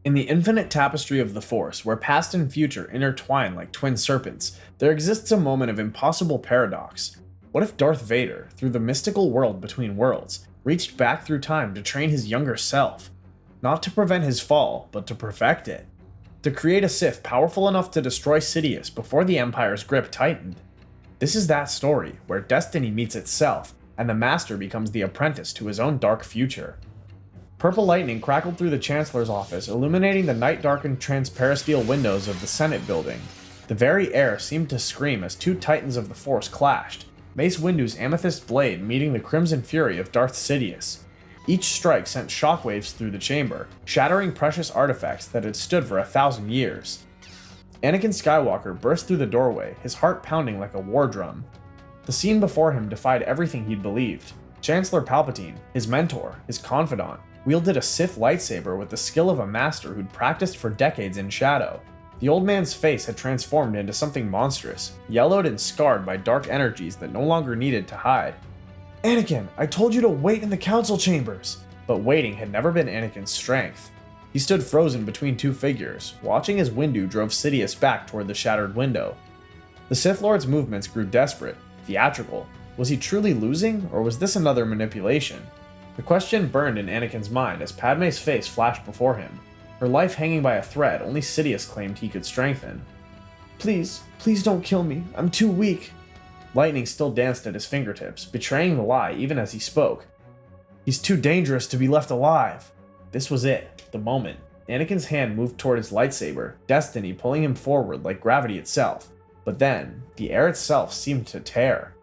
In the infinite tapestry of the Force, where past and future intertwine like twin serpents, there exists a moment of impossible paradox. What if Darth Vader, through the mystical world between worlds, reached back through time to train his younger self? Not to prevent his fall, but to perfect it. To create a Sith powerful enough to destroy Sidious before the Empire's grip tightened. This is that story, where destiny meets itself, and the Master becomes the apprentice to his own dark future. Purple lightning crackled through the Chancellor's office, illuminating the night-darkened transparisteel windows of the Senate building. The very air seemed to scream as two titans of the Force clashed, Mace Windu's amethyst blade meeting the crimson fury of Darth Sidious. Each strike sent shockwaves through the chamber, shattering precious artifacts that had stood for 1,000 years. Anakin Skywalker burst through the doorway, his heart pounding like a war drum. The scene before him defied everything he'd believed. Chancellor Palpatine, his mentor, his confidant, wielded a Sith lightsaber with the skill of a master who'd practiced for decades in shadow. The old man's face had transformed into something monstrous, yellowed and scarred by dark energies that no longer needed to hide. "Anakin, I told you to wait in the council chambers!" But waiting had never been Anakin's strength. He stood frozen between two figures, watching as Windu drove Sidious back toward the shattered window. The Sith Lord's movements grew desperate, theatrical. Was he truly losing, or was this another manipulation? The question burned in Anakin's mind as Padme's face flashed before him, her life hanging by a thread only Sidious claimed he could strengthen. Please don't kill me. I'm too weak." Lightning still danced at his fingertips, betraying the lie even as he spoke. "He's too dangerous to be left alive." This was it, the moment. Anakin's hand moved toward his lightsaber, destiny pulling him forward like gravity itself. But then, the air itself seemed to tear.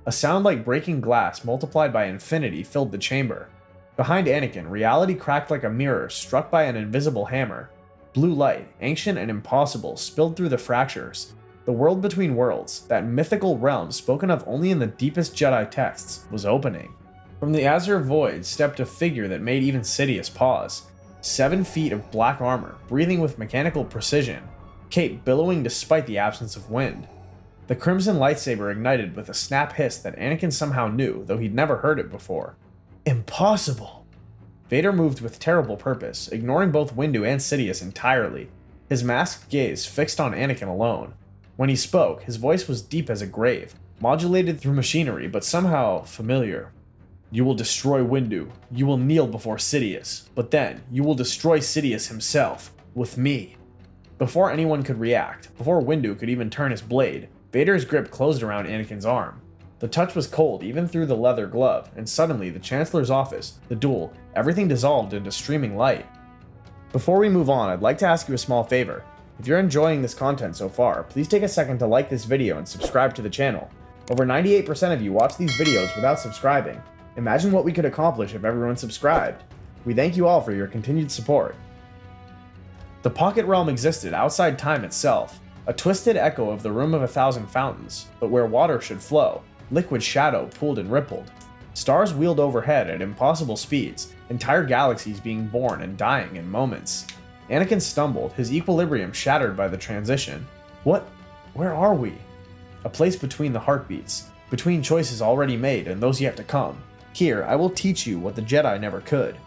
A sound like breaking glass multiplied by infinity filled the chamber. Behind Anakin, reality cracked like a mirror struck by an invisible hammer. Blue light, ancient and impossible, spilled through the fractures. The world between worlds, that mythical realm spoken of only in the deepest Jedi texts, was opening. From the azure void stepped a figure that made even Sidious pause. 7 feet of black armor, breathing with mechanical precision, cape billowing despite the absence of wind. The crimson lightsaber ignited with a snap hiss that Anakin somehow knew, though he'd never heard it before. Impossible! Vader moved with terrible purpose, ignoring both Windu and Sidious entirely, his masked gaze fixed on Anakin alone. When he spoke, his voice was deep as a grave, modulated through machinery but somehow familiar. "You will destroy Windu, you will kneel before Sidious, but then you will destroy Sidious himself, with me." Before anyone could react, before Windu could even turn his blade, Vader's grip closed around Anakin's arm. The touch was cold even through the leather glove, and suddenly the Chancellor's office, the duel, everything dissolved into streaming light. Before we move on, I'd like to ask you a small favor. If you're enjoying this content so far, please take a second to like this video and subscribe to the channel. Over 98% of you watch these videos without subscribing. Imagine what we could accomplish if everyone subscribed. We thank you all for your continued support. The Pocket Realm existed outside time itself, a twisted echo of the Room of 1,000 Fountains, but where water should flow, liquid shadow pooled and rippled. Stars wheeled overhead at impossible speeds, entire galaxies being born and dying in moments. Anakin stumbled, his equilibrium shattered by the transition. Where are we? A place between the heartbeats, between choices already made and those yet to come. Here, I will teach you what the Jedi never could.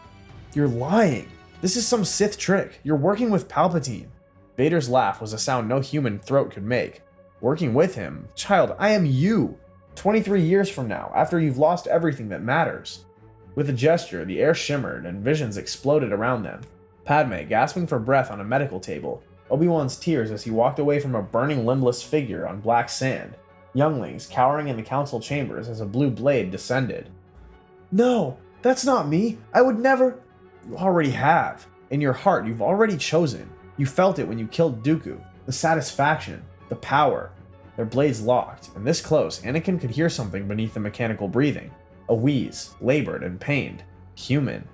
You're lying. This is some Sith trick. You're working with Palpatine. Vader's laugh was a sound no human throat could make. Working with him? Child, I am you. 23 years from now, after you've lost everything that matters. With a gesture, the air shimmered and visions exploded around them. Padme gasping for breath on a medical table, Obi-Wan's tears as he walked away from a burning limbless figure on black sand, younglings cowering in the council chambers as a blue blade descended. "No, that's not me. I would never..." "You already have. In your heart, you've already chosen. You felt it when you killed Dooku. The satisfaction, the power." Their blades locked, and this close, Anakin could hear something beneath the mechanical breathing. A wheeze, labored and pained. Human.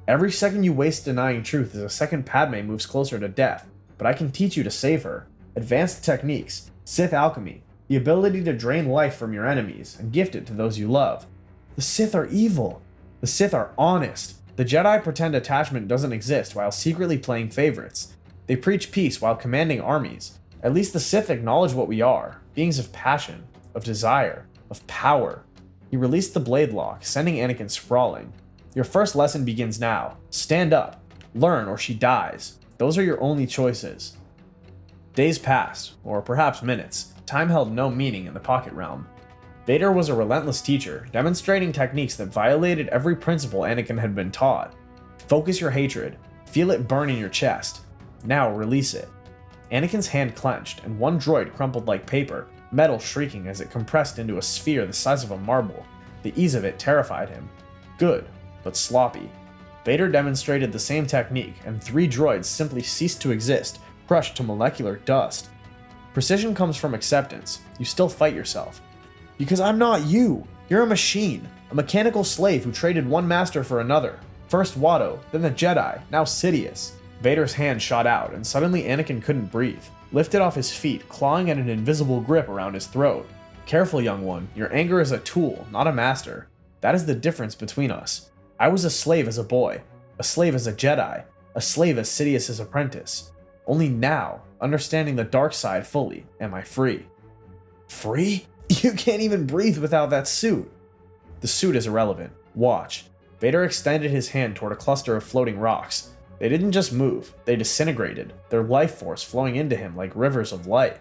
Every second you waste denying truth is a second Padme moves closer to death, but I can teach you to save her. Advanced techniques, Sith alchemy, the ability to drain life from your enemies and gift it to those you love. The Sith are evil. The Sith are honest. The Jedi pretend attachment doesn't exist while secretly playing favorites. They preach peace while commanding armies. At least the Sith acknowledge what we are, beings of passion, of desire, of power. He released the blade lock, sending Anakin sprawling. Your first lesson begins now. Stand up. Learn or she dies. Those are your only choices. Days passed, or perhaps minutes. Time held no meaning in the Pocket Realm. Vader was a relentless teacher, demonstrating techniques that violated every principle Anakin had been taught. Focus your hatred. Feel it burn in your chest. Now release it. Anakin's hand clenched, and one droid crumpled like paper, metal shrieking as it compressed into a sphere the size of a marble. The ease of it terrified him. Good, but sloppy. Vader demonstrated the same technique, and 3 droids simply ceased to exist, crushed to molecular dust. Precision comes from acceptance. You still fight yourself. Because I'm not you. You're a machine. A mechanical slave who traded one master for another. First Watto, then the Jedi, now Sidious. Vader's hand shot out, and suddenly Anakin couldn't breathe. Lifted off his feet, clawing at an invisible grip around his throat. Careful, young one. Your anger is a tool, not a master. That is the difference between us. I was a slave as a boy. A slave as a Jedi. A slave as Sidious's apprentice. Only now, understanding the dark side fully, am I free. Free? You can't even breathe without that suit. The suit is irrelevant. Watch. Vader extended his hand toward a cluster of floating rocks. They didn't just move, they disintegrated, their life force flowing into him like rivers of light.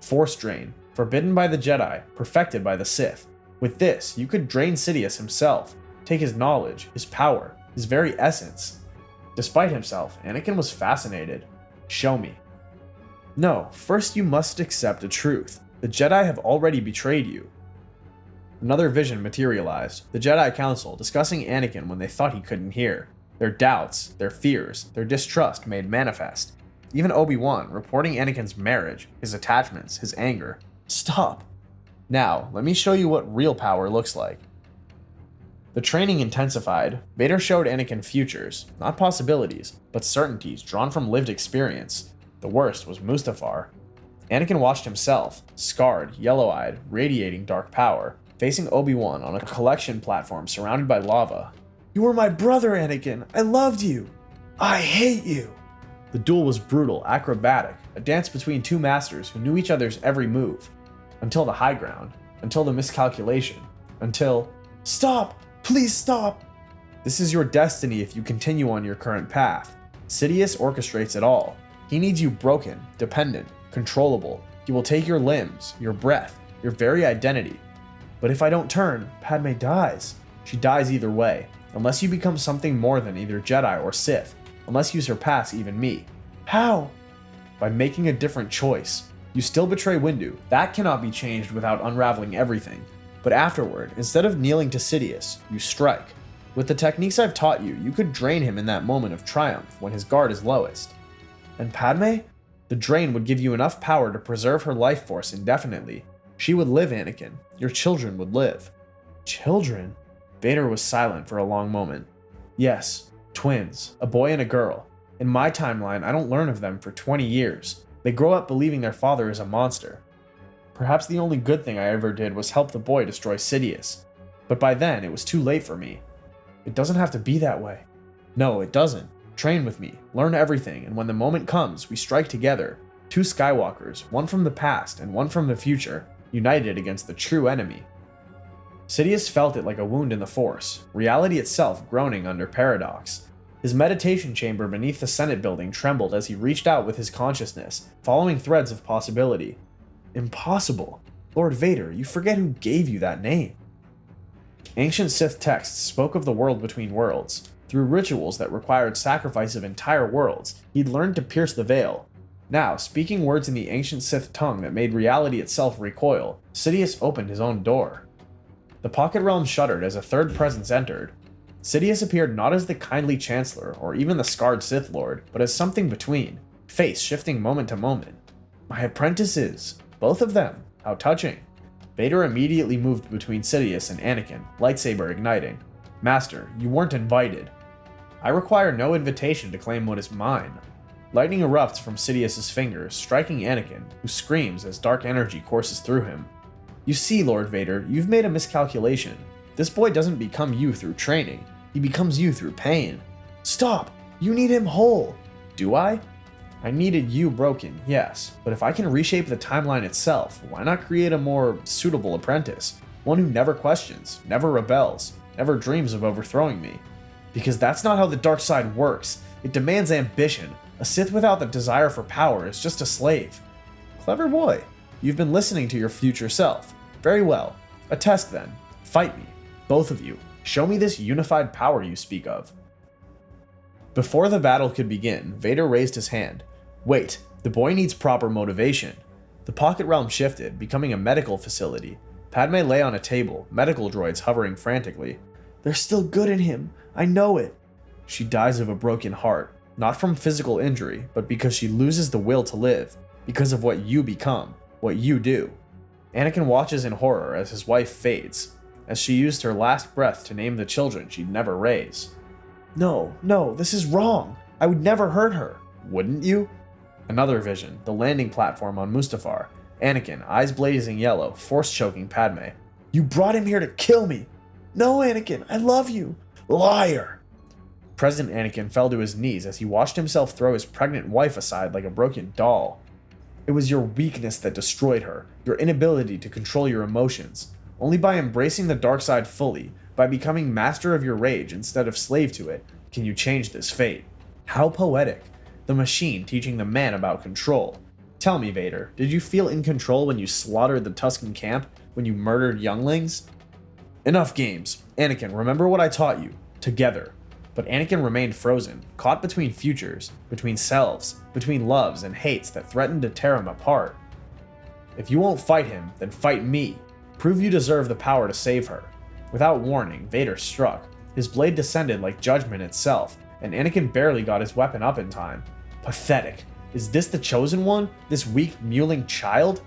Force drain, forbidden by the Jedi, perfected by the Sith. With this, you could drain Sidious himself, take his knowledge, his power, his very essence. Despite himself, Anakin was fascinated. Show me. No, first you must accept the truth. The Jedi have already betrayed you. Another vision materialized, the Jedi Council discussing Anakin when they thought he couldn't hear. Their doubts, their fears, their distrust made manifest. Even Obi-Wan reporting Anakin's marriage, his attachments, his anger. Stop. Now, let me show you what real power looks like. The training intensified. Vader showed Anakin futures, not possibilities, but certainties drawn from lived experience. The worst was Mustafar. Anakin watched himself, scarred, yellow-eyed, radiating dark power, facing Obi-Wan on a collection platform surrounded by lava. You were my brother, Anakin. I loved you. I hate you. The duel was brutal, acrobatic, a dance between 2 masters who knew each other's every move. Until the high ground. Until the miscalculation. Until... Stop! Please stop! This is your destiny if you continue on your current path. Sidious orchestrates it all. He needs you broken, dependent, controllable. He will take your limbs, your breath, your very identity. But if I don't turn, Padme dies. She dies either way. Unless you become something more than either Jedi or Sith. Unless you surpass even me. How? By making a different choice. You still betray Windu. That cannot be changed without unraveling everything. But afterward, instead of kneeling to Sidious, you strike. With the techniques I've taught you, you could drain him in that moment of triumph when his guard is lowest. And Padme? The drain would give you enough power to preserve her life force indefinitely. She would live, Anakin. Your children would live. Children? Vader was silent for a long moment. Yes, twins, a boy and a girl. In my timeline, I don't learn of them for 20 years. They grow up believing their father is a monster. Perhaps the only good thing I ever did was help the boy destroy Sidious. But by then, it was too late for me. It doesn't have to be that way. No, it doesn't. Train with me, learn everything, and when the moment comes, we strike together. 2 Skywalkers, one from the past and one from the future, united against the true enemy. Sidious felt it like a wound in the Force, reality itself groaning under paradox. His meditation chamber beneath the Senate building trembled as he reached out with his consciousness, following threads of possibility. Impossible. Lord Vader, you forget who gave you that name. Ancient Sith texts spoke of the world between worlds. Through rituals that required sacrifice of entire worlds, he'd learned to pierce the veil. Now, speaking words in the ancient Sith tongue that made reality itself recoil, Sidious opened his own door. The Pocket Realm shuddered as a third presence entered. Sidious appeared not as the kindly Chancellor or even the scarred Sith Lord, but as something between, face shifting moment to moment. My apprentices, both of them, how touching. Vader immediately moved between Sidious and Anakin, lightsaber igniting. Master, you weren't invited. I require no invitation to claim what is mine. Lightning erupts from Sidious's fingers, striking Anakin, who screams as dark energy courses through him. You see, Lord Vader, you've made a miscalculation. This boy doesn't become you through training. He becomes you through pain. Stop! You need him whole. Do I? I needed you broken, yes, but if I can reshape the timeline itself, why not create a more suitable apprentice? One who never questions, never rebels, never dreams of overthrowing me. Because that's not how the dark side works. It demands ambition, A Sith without the desire for power is just a slave. Clever boy. You've been listening to your future self. Very well. A test then. Fight me. Both of you. Show me this unified power you speak of. Before the battle could begin, Vader raised his hand. Wait, the boy needs proper motivation. The pocket realm shifted, becoming a medical facility. Padme lay on a table, medical droids hovering frantically. There's still good in him. I know it. She dies of a broken heart, not from physical injury, but because she loses the will to live, because of what you become, what you do. Anakin watches in horror as his wife fades, as she used her last breath to name the children she'd never raise. No, this is wrong. I would never hurt her. Wouldn't you? Another vision, the landing platform on Mustafar. Anakin, eyes blazing yellow, force-choking Padme. You brought him here to kill me. No, Anakin, I love you. Liar. President Anakin fell to his knees as he watched himself throw his pregnant wife aside like a broken doll. It was your weakness that destroyed her, your inability to control your emotions. Only by embracing the dark side fully, by becoming master of your rage instead of slave to it, can you change this fate. How poetic. The machine teaching the man about control. Tell me, Vader, did you feel in control when you slaughtered the Tusken camp, when you murdered younglings? Enough games. Anakin, remember what I taught you. Together. But Anakin remained frozen, caught between futures, between selves, between loves and hates that threatened to tear him apart. If you won't fight him, then fight me. Prove you deserve the power to save her. Without warning, Vader struck. His blade descended like judgment itself, and Anakin barely got his weapon up in time. Pathetic. Is this the chosen one? This weak, mewling child?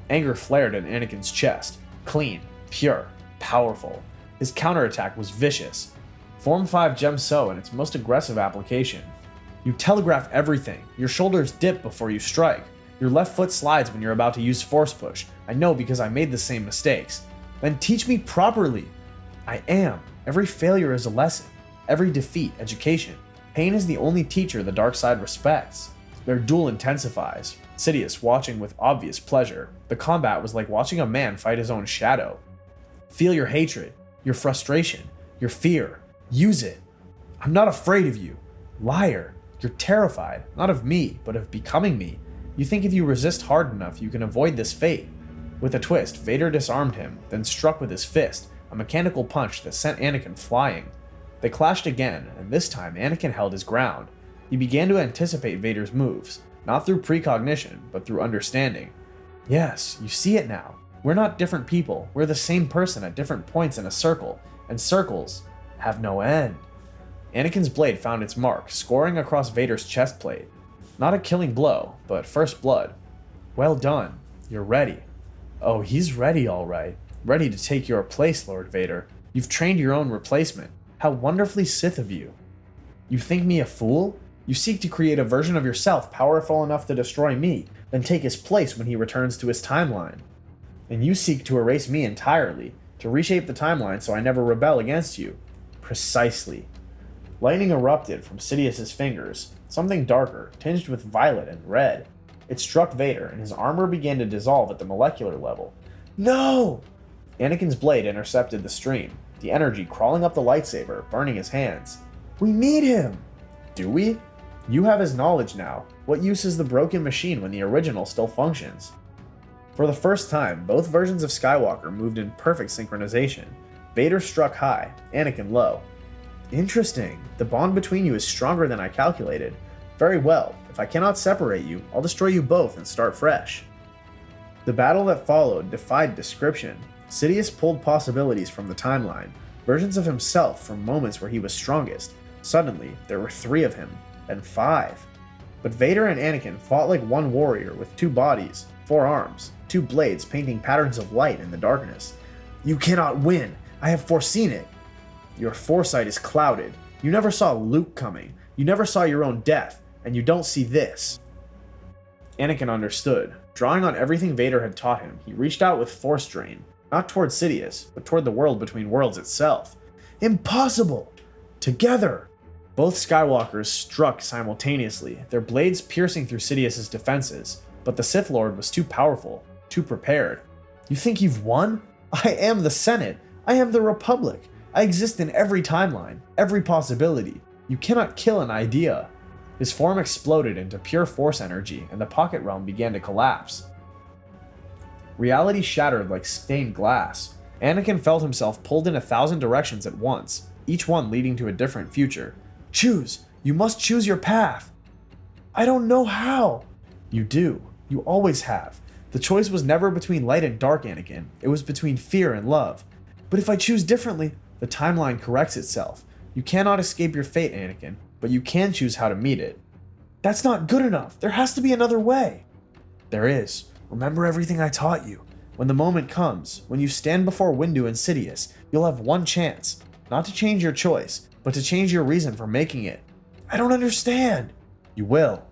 Anger flared in Anakin's chest. Clean, pure, powerful. His counterattack was vicious. Form 5 Gem So in its most aggressive application. You telegraph everything. Your shoulders dip before you strike. Your left foot slides when you're about to use force push. I know because I made the same mistakes. Then teach me properly. I am. Every failure is a lesson. Every defeat, education. Pain is the only teacher the dark side respects. Their duel intensifies. Sidious watching with obvious pleasure. The combat was like watching a man fight his own shadow. Feel your hatred, your frustration, your fear. Use it. I'm not afraid of you. Liar. You're terrified, not of me, but of becoming me. You think if you resist hard enough, you can avoid this fate. With a twist, Vader disarmed him, then struck with his fist, a mechanical punch that sent Anakin flying. They clashed again, and this time Anakin held his ground. He began to anticipate Vader's moves, not through precognition, but through understanding. Yes, you see it now. We're not different people, we're the same person at different points in a circle, and circles have no end. Anakin's blade found its mark, scoring across Vader's chest plate. Not a killing blow, but first blood. Well done. You're ready. Oh, he's ready all right. Ready to take your place, Lord Vader. You've trained your own replacement. How wonderfully Sith of you. You think me a fool? You seek to create a version of yourself powerful enough to destroy me, then take his place when he returns to his timeline. And you seek to erase me entirely, to reshape the timeline so I never rebel against you. Precisely. Lightning erupted from Sidious's fingers, something darker, tinged with violet and red. It struck Vader, and his armor began to dissolve at the molecular level. No! Anakin's blade intercepted the stream, the energy crawling up the lightsaber, burning his hands. We need him! Do we? You have his knowledge now. What use is the broken machine when the original still functions? For the first time, both versions of Skywalker moved in perfect synchronization. Vader struck high, Anakin low. Interesting. The bond between you is stronger than I calculated. Very well. If I cannot separate you, I'll destroy you both and start fresh. The battle that followed defied description. Sidious pulled possibilities from the timeline, versions of himself from moments where he was strongest. Suddenly, there were 3 of him, and 5. But Vader and Anakin fought like one warrior with 2 bodies, 4 arms, 2 blades painting patterns of light in the darkness. You cannot win. I have foreseen it. Your foresight is clouded. You never saw Luke coming. You never saw your own death, and you don't see this. Anakin understood. Drawing on everything Vader had taught him, he reached out with force drain, not toward Sidious, but toward the world between worlds itself. Impossible! Together! Both Skywalkers struck simultaneously, their blades piercing through Sidious's defenses, but the Sith Lord was too powerful, too prepared. You think you've won? I am the Senate. I am the Republic. I exist in every timeline, every possibility. You cannot kill an idea. His form exploded into pure force energy, and the pocket realm began to collapse. Reality shattered like stained glass. Anakin felt himself pulled in 1,000 directions at once, each one leading to a different future. Choose! You must choose your path! I don't know how! You do. You always have. The choice was never between light and dark, Anakin. It was between fear and love. But if I choose differently, the timeline corrects itself. You cannot escape your fate, Anakin, but you can choose how to meet it. That's not good enough. There has to be another way. There is. Remember everything I taught you. When the moment comes, when you stand before Windu and Sidious, you'll have one chance. Not to change your choice, but to change your reason for making it. I don't understand. You will.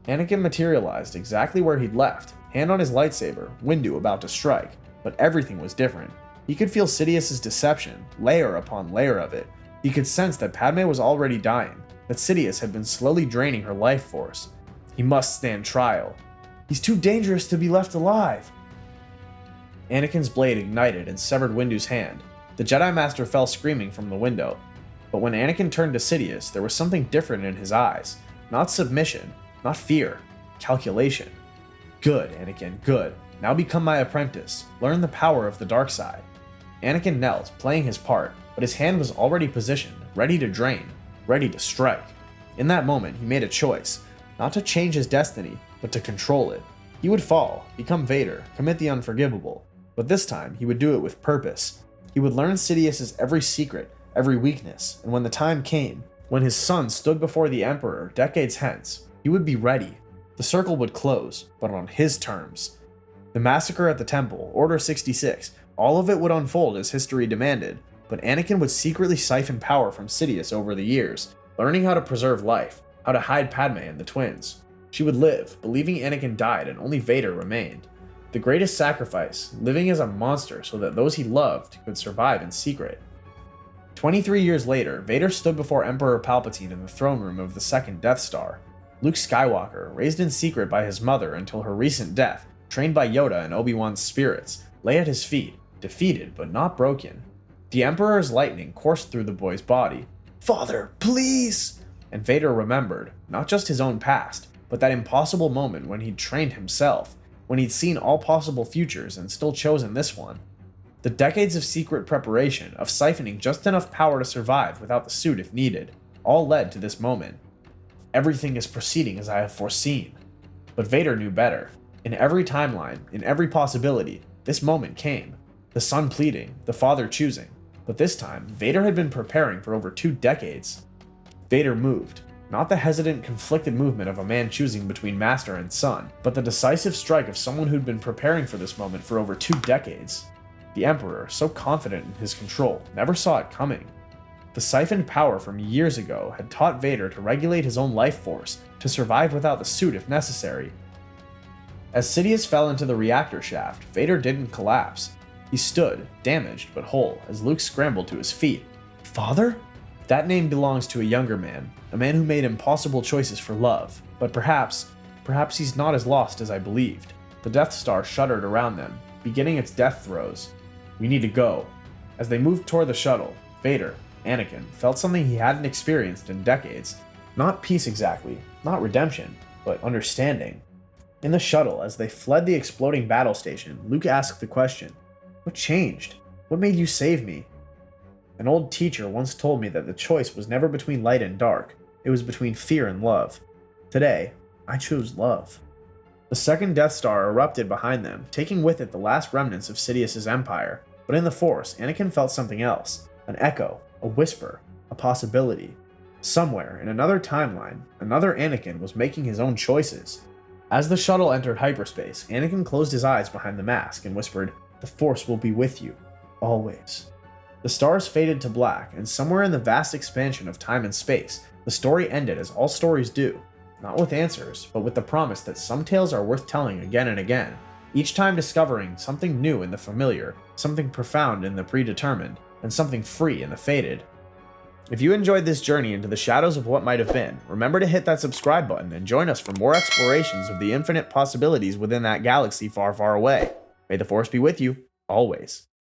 Anakin materialized exactly where he'd left, hand on his lightsaber, Windu about to strike, but everything was different. He could feel Sidious's deception, layer upon layer of it. He could sense that Padme was already dying, that Sidious had been slowly draining her life force. He must stand trial. He's too dangerous to be left alive. Anakin's blade ignited and severed Windu's hand. The Jedi Master fell screaming from the window. But when Anakin turned to Sidious, there was something different in his eyes. Not submission, not fear, calculation. Good, Anakin, good. Now become my apprentice. Learn the power of the dark side. Anakin knelt, playing his part, but his hand was already positioned, ready to drain, ready to strike. In that moment, he made a choice, not to change his destiny, but to control it. He would fall, become Vader, commit the unforgivable, but this time he would do it with purpose. He would learn Sidious's every secret, every weakness, and when the time came, when his son stood before the Emperor decades hence, he would be ready. The circle would close, but on his terms. The massacre at the temple, Order 66, all of it would unfold as history demanded, but Anakin would secretly siphon power from Sidious over the years, learning how to preserve life, how to hide Padme and the twins. She would live, believing Anakin died and only Vader remained. The greatest sacrifice, living as a monster so that those he loved could survive in secret. 23 years later, Vader stood before Emperor Palpatine in the throne room of the second Death Star. Luke Skywalker, raised in secret by his mother until her recent death, trained by Yoda and Obi-Wan's spirits, lay at his feet, defeated but not broken. The Emperor's lightning coursed through the boy's body. Father, please! And Vader remembered, not just his own past, but that impossible moment when he'd trained himself, when he'd seen all possible futures and still chosen this one. The decades of secret preparation, of siphoning just enough power to survive without the suit if needed, all led to this moment. Everything is proceeding as I have foreseen. But Vader knew better. In every timeline, in every possibility, this moment came. The son pleading, the father choosing. But this time, Vader had been preparing for over 2 decades. Vader moved. Not the hesitant, conflicted movement of a man choosing between master and son, but the decisive strike of someone who'd been preparing for this moment for over 2 decades. The Emperor, so confident in his control, never saw it coming. The siphoned power from years ago had taught Vader to regulate his own life force, to survive without the suit if necessary. As Sidious fell into the reactor shaft, Vader didn't collapse. He stood, damaged but whole, as Luke scrambled to his feet. Father? That name belongs to a younger man, a man who made impossible choices for love, but perhaps he's not as lost as I believed. The Death Star shuddered around them, beginning its death throes. We need to go. As they moved toward the shuttle, Vader, Anakin, felt something he hadn't experienced in decades. Not peace exactly, not redemption, but understanding. In the shuttle, as they fled the exploding battle station, Luke asked the question, "What changed? What made you save me?" An old teacher once told me that the choice was never between light and dark, it was between fear and love. Today, I chose love. The second Death Star erupted behind them, taking with it the last remnants of Sidious's empire, but in the Force, Anakin felt something else, an echo, a whisper, a possibility. Somewhere, in another timeline, another Anakin was making his own choices. As the shuttle entered hyperspace, Anakin closed his eyes behind the mask and whispered, "The Force will be with you, always." The stars faded to black, and somewhere in the vast expansion of time and space, the story ended as all stories do. Not with answers, but with the promise that some tales are worth telling again and again, each time discovering something new in the familiar, something profound in the predetermined, and something free in the fated. If you enjoyed this journey into the shadows of what might have been, remember to hit that subscribe button and join us for more explorations of the infinite possibilities within that galaxy far, far away. May the Force be with you, always.